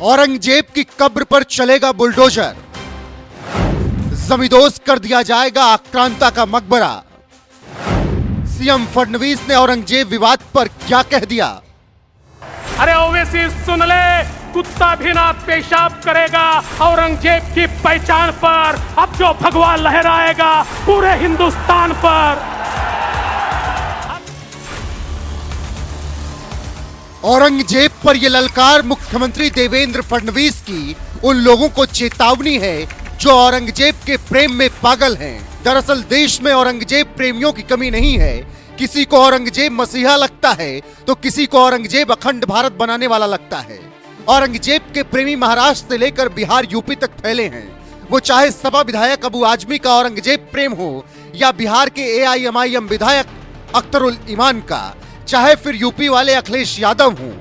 औरंगजेब की कब्र पर चलेगा बुलडोजर, जमींदोज कर दिया जाएगा आक्रांता का मकबरा। सीएम फडणवीस ने औरंगजेब विवाद पर क्या कह दिया? अरे ओवैसी सुन ले, कुत्ता भी ना पेशाब करेगा औरंगजेब की पहचान पर। अब जो भगवा लहराएगा पूरे हिंदुस्तान पर। औरंगजेब पर यह ललकार मुख्यमंत्री देवेंद्र फडणवीस की उन लोगों को चेतावनी है जो औरंगजेब के प्रेम में पागल हैं। दरअसल देश में औरंगजेब प्रेमियों की कमी नहीं है। किसी को औरंगजेब मसीहा लगता है तो किसी को औरंगजेब अखंड भारत बनाने वाला लगता है। औरंगजेब के प्रेमी महाराष्ट्र से लेकर बिहार यूपी तक फैले हैं। वो चाहे सपा विधायक अबू आजमी का औरंगजेब प्रेम हो या बिहार के एआईएमआईएम विधायक अख्तरुल ईमान का, चाहे फिर यूपी वाले अखिलेश यादव हों,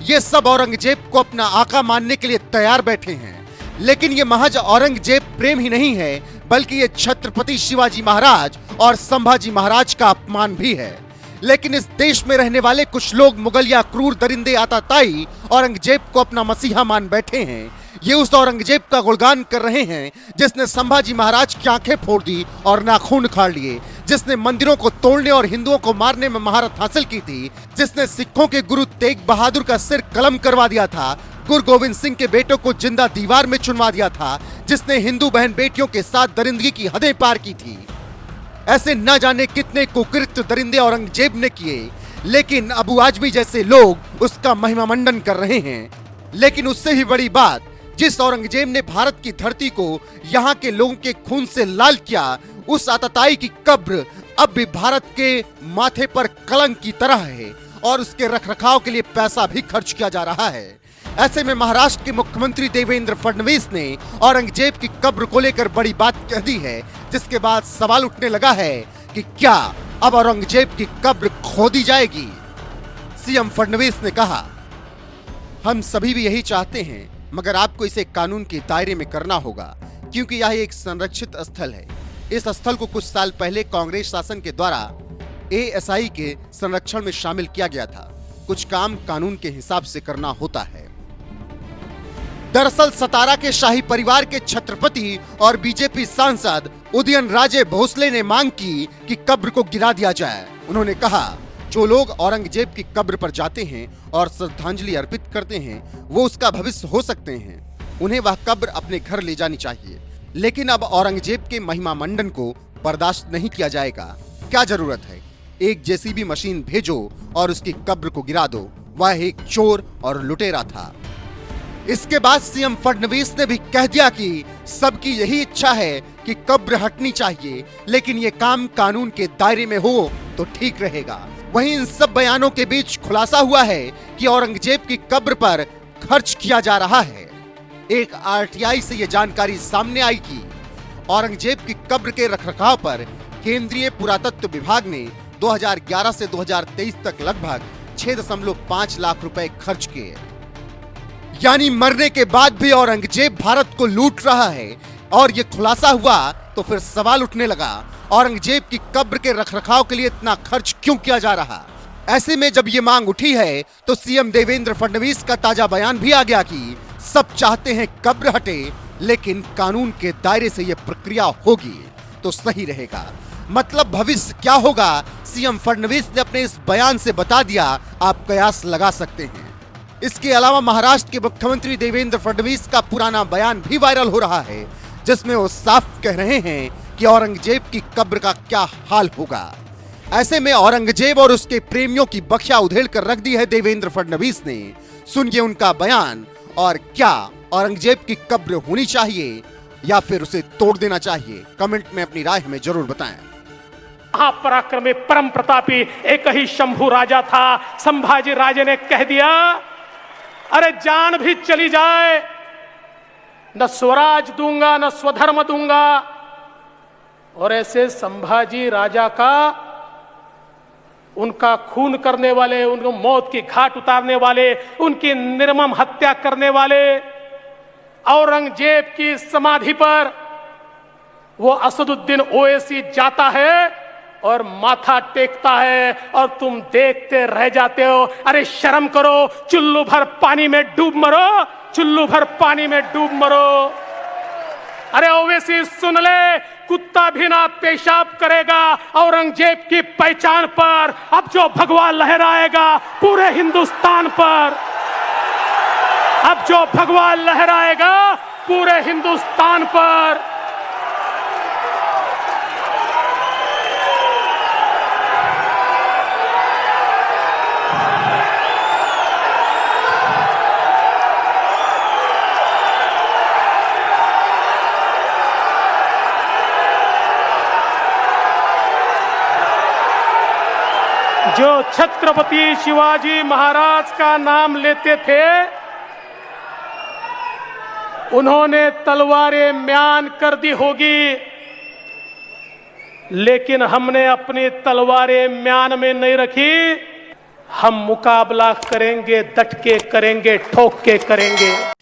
ये सब औरंगजेब को अपना आका मानने के लिए तैयार बैठे हैं। लेकिन ये महज औरंगजेब प्रेम ही नहीं है, बल्कि ये छत्रपति शिवाजी महाराज और संभाजी महाराज का अपमान भी है। लेकिन इस देश में रहने वाले कुछ लोग मुगलिया क्रूर दरिंदे आताताई औरंगजेब को अपना मसीहा मान बैठे हैं। ये उस औरंगजेब का गुणगान कर रहे हैं जिसने संभाजी महाराज की आंखें फोड़ दी और नाखून उखाड़ लिए, जिसने मंदिरों को तोड़ने और हिंदुओं को मारने में महारत हासिल की थी, जिसने सिखों के गुरु तेग बहादुर का सिर कलम करवा दिया था, गुरु गोविंद सिंह के बेटों को जिंदा दीवार में चुनवा दिया था, जिसने हिंदू बहन बेटियों के साथ दरिंदगी की हदें पार की थी। ऐसे न जाने कितने कुकृत्य दरिंदे औरंगजेब ने किए, लेकिन अबू आजमी जैसे लोग उसका महिमा मंडन कर रहे हैं। लेकिन उससे ही बड़ी बात, जिस औरंगजेब ने भारत की धरती को यहाँ के लोगों के खून से लाल किया, उस आतताई की कब्र अब भी भारत के माथे पर कलंक की तरह है और उसके रखरखाव के लिए पैसा भी खर्च किया जा रहा है। ऐसे में महाराष्ट्र के मुख्यमंत्री देवेंद्र फडणवीस ने औरंगजेब की कब्र को लेकर बड़ी बात कह दी है, जिसके बाद सवाल उठने लगा है कि क्या अब औरंगजेब की कब्र खोदी जाएगी? सीएम फडणवीस ने कहा, हम सभी भी यही चाहते हैं, मगर आपको इसे कानून के दायरे में करना होगा, क्योंकि यह एक संरक्षित स्थल है। इस स्थल को कुछ साल पहले कांग्रेस शासन के द्वारा एएसआई के संरक्षण में शामिल किया गया था। कुछ काम कानून के हिसाब से करना होता है। दरअसल सतारा के शाही परिवार के छत्रपति और बीजेपी सांसद उदयन राजे भोसले ने मांग की कि कब्र को गिरा दिया जाए। उन्होंने कहा, जो लोग औरंगजेब की कब्र पर जाते हैं और श्रद्धांजलि अर्पित करते हैं, वो उसका भविष्य हो सकते हैं। उन्हें वह कब्र अपने घर ले जानी चाहिए। लेकिन अब औरंगजेब के महिमा मंडन को बर्दाश्त नहीं किया जाएगा। क्या जरूरत है? एक जेसीबी मशीन भेजो और उसकी कब्र को गिरा दो। वह एक चोर और लुटेरा था। इसके बाद सीएम फडणवीस ने भी कह दिया कि सबकी यही इच्छा है कि कब्र हटनी चाहिए, लेकिन ये काम कानून के दायरे में हो तो ठीक रहेगा। वहीं इन सब बयानों के बीच खुलासा हुआ है कि औरंगजेब की कब्र पर खर्च किया जा रहा है। एक आरटीआई से यह जानकारी सामने आई कि औरंगजेब की कब्र के रखरखाव पर केंद्रीय पुरातत्व विभाग ने 2011 से 2023 तक लगभग 6.5 लाख रुपए खर्च किए। यानी मरने के बाद भी औरंगजेब भारत को लूट रहा है। और ये खुलासा हुआ तो फिर सवाल उठने लगा, औरंगजेब की कब्र के रखरखाव के लिए इतना खर्च क्यों किया जा रहा? ऐसे में जब ये मांग उठी है तो सीएम देवेंद्र फडणवीस का ताजा बयान भी आ गया कि सब चाहते हैं कब्र हटे, लेकिन कानून के दायरे से यह प्रक्रिया होगी तो सही रहेगा। मतलब भविष्य क्या होगा, सीएम फडणवीस ने अपने इस बयान से बता दिया। आप कयास लगा सकते हैं। इसके अलावा महाराष्ट्र के मुख्यमंत्री देवेंद्र फडणवीस का पुराना बयान भी वायरल हो रहा है, जिसमें वो साफ कह रहे हैं कि औरंगजेब की कब्र का क्या हाल होगा। ऐसे में औरंगजेब और उसके प्रेमियों की बखिया उधेड़ कर रख दी है देवेंद्र फडणवीस ने। सुनिए उनका बयान। और क्या औरंगजेब की कब्र होनी चाहिए या फिर उसे तोड़ देना चाहिए? कमेंट में अपनी राय हमें जरूर बताएं। महापराक्रमी परम प्रतापी एक ही शंभू राजा था। संभाजी राजे ने कह दिया, अरे जान भी चली जाए, न स्वराज दूंगा न स्वधर्म दूंगा। और ऐसे संभाजी राजा का, उनका खून करने वाले, उनको मौत की घाट उतारने वाले, उनकी निर्मम हत्या करने वाले औरंगजेब की समाधि पर वो असदुद्दीन ओवैसी जाता है और माथा टेकता है और तुम देखते रह जाते हो। अरे शर्म करो, चुल्लू भर पानी में डूब मरो, चुल्लू भर पानी में डूब मरो। अरे ओवैसी सुन ले, कुत्ता भी ना पेशाब करेगा औरंगजेब की पहचान पर। अब जो भगवा लहराएगा पूरे हिंदुस्तान पर, अब जो भगवा लहराएगा पूरे हिंदुस्तान पर। जो छत्रपति शिवाजी महाराज का नाम लेते थे, उन्होंने तलवारें म्यान कर दी होगी, लेकिन हमने अपनी तलवारें म्यान में नहीं रखी। हम मुकाबला करेंगे, डट के करेंगे, ठोक के करेंगे।